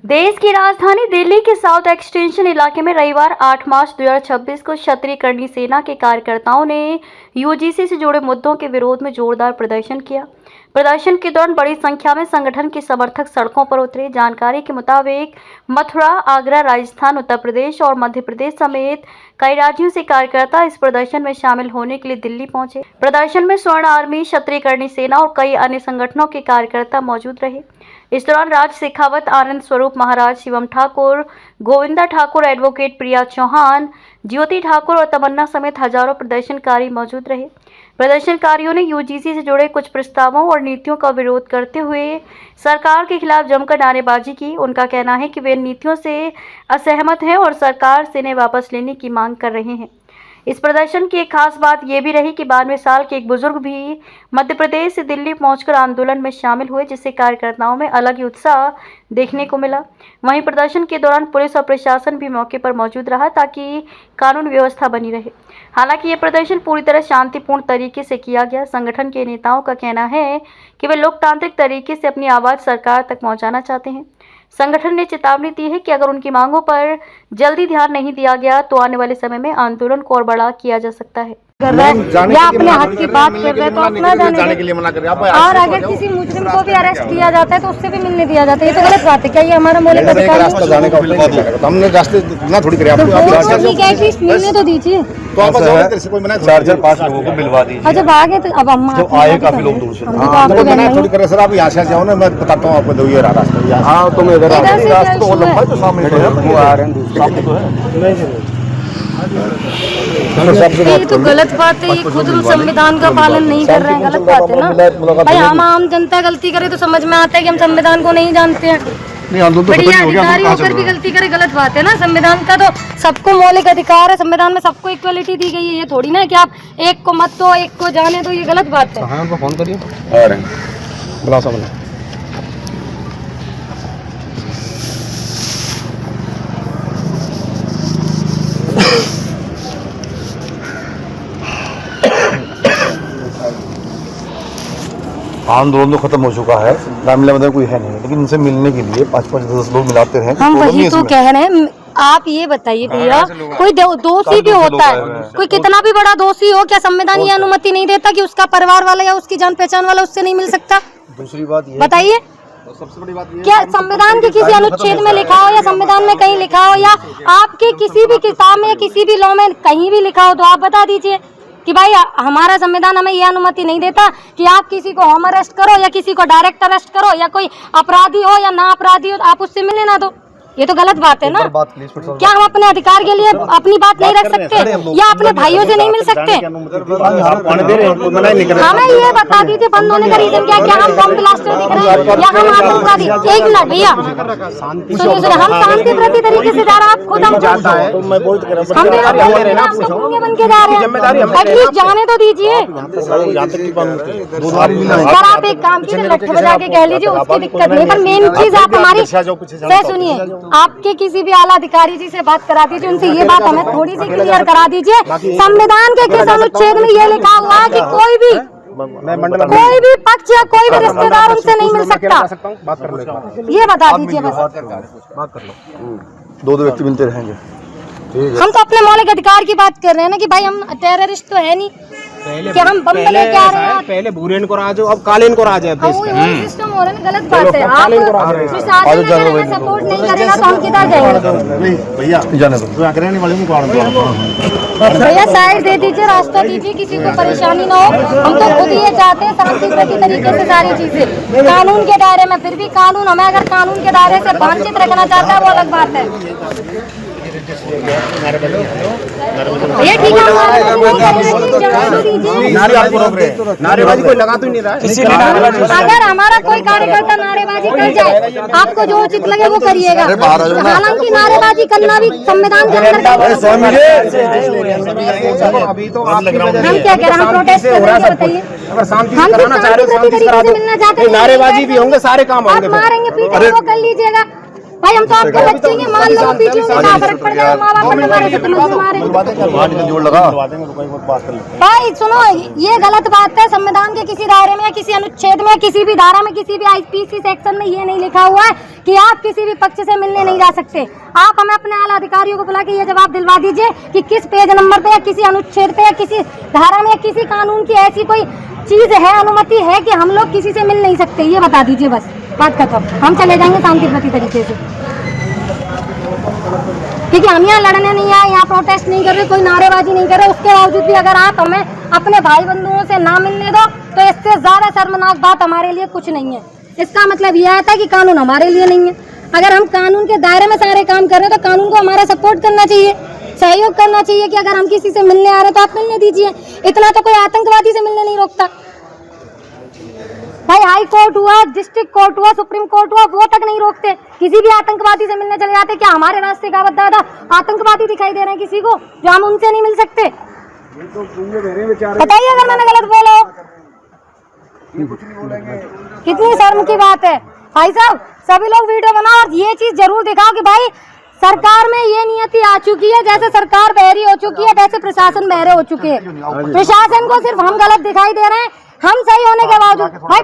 देश की राजधानी दिल्ली के साउथ एक्सटेंशन इलाके में रविवार 8 मार्च 2026 को क्षत्रिय करणी सेना के कार्यकर्ताओं ने यूजीसी से जुड़े मुद्दों के विरोध में जोरदार प्रदर्शन किया। प्रदर्शन के दौरान बड़ी संख्या में संगठन के समर्थक सड़कों पर उतरे। जानकारी के मुताबिक मथुरा, आगरा, राजस्थान, उत्तर प्रदेश और मध्य प्रदेश समेत कई राज्यों से कार्यकर्ता इस प्रदर्शन में शामिल होने के लिए दिल्ली पहुंचे। प्रदर्शन में स्वर्ण आर्मी, क्षत्रिय करणी सेना और कई अन्य संगठनों के कार्यकर्ता मौजूद रहे। इस दौरान राज शेखावत, आनंद स्वरूप महाराज, शिवम ठाकुर, गोविंदा ठाकुर, एडवोकेट प्रिया चौहान, ज्योति ठाकुर और तमन्ना समेत हजारों प्रदर्शनकारी मौजूद रहे। प्रदर्शनकारियों ने यूजीसी से जुड़े कुछ प्रस्तावों और नीतियों का विरोध करते हुए सरकार के खिलाफ जमकर नारेबाजी की। उनका कहना है कि वे नीतियों से असहमत हैं और सरकार से इन्हें वापस लेने की मांग कर रहे हैं। इस प्रदर्शन की एक खास बात यह भी रही कि 92 साल के एक बुजुर्ग भी मध्य प्रदेश से दिल्ली पहुंचकर आंदोलन में शामिल हुए, जिससे कार्यकर्ताओं में अलग ही उत्साह देखने को मिला। वहीं प्रदर्शन के दौरान पुलिस और प्रशासन भी मौके पर मौजूद रहा ताकि कानून व्यवस्था बनी रहे। हालांकि ये प्रदर्शन पूरी तरह शांतिपूर्ण तरीके से किया गया। संगठन के नेताओं का कहना है कि वे लोकतांत्रिक तरीके से अपनी आवाज़ सरकार तक पहुंचाना चाहते हैं। संगठन ने चेतावनी दी है कि अगर उनकी मांगों पर जल्दी ध्यान नहीं दिया गया तो आने वाले समय में आंदोलन को और बड़ा किया जा सकता है। कर रहे हैं या अपने हक की बात कर रहे हैं तो अपना जाने के लिए मना कर रहे हैं। और अगर किसी मुजरिम को भी अरेस्ट किया जाता है तो उससे भी मिलने दिया जाता है, ये तो गलत बात है। क्या ये हमारा मौलिक अधिकार है? रास्ता जाने का हमने रास्ते ना थोड़ी करे आपको मिलने तो दीजिए। तो आप कोई मना 4-5 लोगों को मिलवा दीजिए। जब आ गए तो अब हम आए काफी लोग दूर से थोड़ी करे सर, आप यहाँ से जाओ ना, मैं बताता हूँ आपको ये रास्ता। हाँ तुम इधर रास्ता तो लंबा है, तो सामने वो आ रहे हैं, सामने तो है। ये तो गलत बात है। ये खुद संविधान का पालन नहीं कर रहे हैं, गलत बात है ना भाई। हम आम जनता गलती करे तो समझ में आता है कि हम संविधान को नहीं जानते हैं। बढ़िया अधिकारी होकर भी गलती करे, गलत बात है ना। संविधान का तो सबको मौलिक अधिकार है, संविधान में सबको इक्वलिटी दी गई है। ये थोड़ी ना कि आप एक को मत दो, एक को जाने दो, ये गलत बात है। फोन करिए। आंदोलन तो खत्म हो चुका है, मामले में कोई है नहीं, लेकिन उनसे मिलने के लिए 5-5-10 लोग मिलाते हैं। हम वही तो कह रहे हैं। आप ये बताइए भैया, कोई दोषी भी होता है, कोई कितना भी बड़ा दोषी हो, क्या संविधान ये अनुमति नहीं देता कि उसका परिवार वाला या उसकी जान पहचान वाला उससे नहीं मिल सकता? दूसरी बात ये बताइए, सबसे बड़ी बात क्या संविधान के किसी अनुच्छेद में लिखा हो या संविधान में कहीं लिखा हो या आपके किसी भी किताब में, किसी भी लॉ में कहीं भी लिखा हो तो आप बता दीजिए कि भाई हमारा संविधान हमें यह अनुमति नहीं देता कि आप किसी को होम अरेस्ट करो या किसी को डायरेक्ट अरेस्ट करो या कोई अपराधी हो या ना अपराधी हो आप उससे मिलने ना दो। ये तो गलत बात है ना। क्या हम अपने अधिकार के लिए अपनी बात नहीं रख सकते या अपने भाइयों से नहीं मिल सकते? हमें ये बता दीजिए बंद होने का रीजन क्या? क्या हम बम ब्लास्टर दिख रहे हैं या हम आतंकवादी? एक मिनट भैया, सुनिए, हम शांति प्रति तरीके से जा रहे हैं। आप खुद हम बन के जा रहे हैं, एटलीस्ट जाने तो दीजिए। सर आप एक काम कीजिए, लठ बजा के कह लीजिए, उसकी दिक्कत नहीं, पर मेन चीज आप हमारी सुनिए, आपके किसी भी आला अधिकारी जी से बात करा दीजिए, उनसे ये बात हमें थोड़ी सी क्लियर करा दीजिए। संविधान के किस अनुच्छेद में ये लिखा हुआ है कि कोई भी पक्ष या कोई भी रिश्तेदार उनसे नहीं मिल सकता? ये बता दीजिए बस। 2 व्यक्ति मिलते रहेंगे। हम तो अपने मौलिक अधिकार की बात कर रहे हैं ना कि भाई हम टेररिस्ट तो है नहीं कि हम बम लेके आ रहे हैं। पहले भूरे को राज अब काले को राज है। सिस्टम हो रहा है, गलत बात है। आप सपोर्ट नहीं करेगा तो हम किधर जाएंगे? भैया साइड दे दीजिए, रास्ता दीजिए, किसी को परेशानी ना हो। हम तो खुद ये चाहते हैं शांति प्रति तरीके से सारी चीजें कानून के दायरे में। फिर भी कानून हमें अगर कानून के दायरे से वंचित रखना चाहता है वो अलग बात है। ये ठीक है, नारेबाजी कोई लगा तो नहीं रहा है। अगर हमारा कोई कार्यकर्ता नारेबाजी कर जाए, आपको जो उचित लगे वो करिएगा। हालांकि नारेबाजी करना भी संविधान के अंदर। हम क्या कह रहे हैं? हम प्रोटेस्ट कर रहे हैं, बताइए। अगर शांति से कराना चाह रहे हो, मिलना चाहते हैं, नारेबाजी भी होंगे, सारे काम होंगे। मारेंगे पीटेंगे वो कर लीजिएगा भाई। हम तो आपके बच्चे हैं, मान लो पीछे क्या फर्क पड़ जाएगा? माँ बाप हमारे से भाई सुनो, ये गलत बात है। संविधान के किसी दायरे में या किसी अनुच्छेद में, किसी भी धारा में, किसी भी आईपीसी सेक्शन में ये नहीं लिखा हुआ है कि आप किसी भी पक्ष से मिलने नहीं जा सकते। आप हमें अपने आला अधिकारियों को बुला के ये जवाब दिलवा दीजिए कि किस पेज नंबर पे या किसी अनुच्छेद पे या किसी धारा में या किसी कानून की ऐसी कोई चीज है, अनुमति है कि हम लोग किसी से मिल नहीं सकते। ये बता दीजिए, बस बात खत्म। हम चले जाएंगे शांतिप्रति तरीके से, क्योंकि हम यहाँ लड़ने नहीं आए, यहाँ प्रोटेस्ट नहीं कर रहे, कोई नारेबाजी नहीं कर रहे। उसके बावजूद भी अगर आप हमें अपने भाई बंधुओं से ना मिलने दो तो इससे ज्यादा शर्मनाक बात हमारे लिए कुछ नहीं है। इसका मतलब यह आता है कि कानून हमारे लिए नहीं है। अगर हम कानून के दायरे में सारे काम कर रहे हैं तो कानून को हमारा सपोर्ट करना चाहिए, सहयोग करना चाहिए कि अगर हम किसी से मिलने आ रहे हैं तो आप मिलने दीजिए। इतना तो कोई आतंकवादी से मिलने नहीं रोकता भाई। हाई कोर्ट हुआ, डिस्ट्रिक्ट कोर्ट हुआ, सुप्रीम कोर्ट हुआ, वो तक नहीं रोकते। किसी भी आतंकवादी से मिलने चले जाते। क्या हमारे रास्ते का दादा आतंकवादी दिखाई दे रहे हैं किसी को जो हम उनसे नहीं मिल सकते? बताइए अगर मैंने गलत बोला हो। कितनी शर्म की बात है भाई साहब। सभी लोग वीडियो बनाओ और ये चीज जरूर दिखाओ कि भाई सरकार में ये नियति आ चुकी है, जैसे सरकार बहरी हो चुकी है वैसे प्रशासन बहरे हो चुके हैं। प्रशासन को सिर्फ हम गलत दिखाई दे रहे हैं, हम सही होने के बावजूद भाई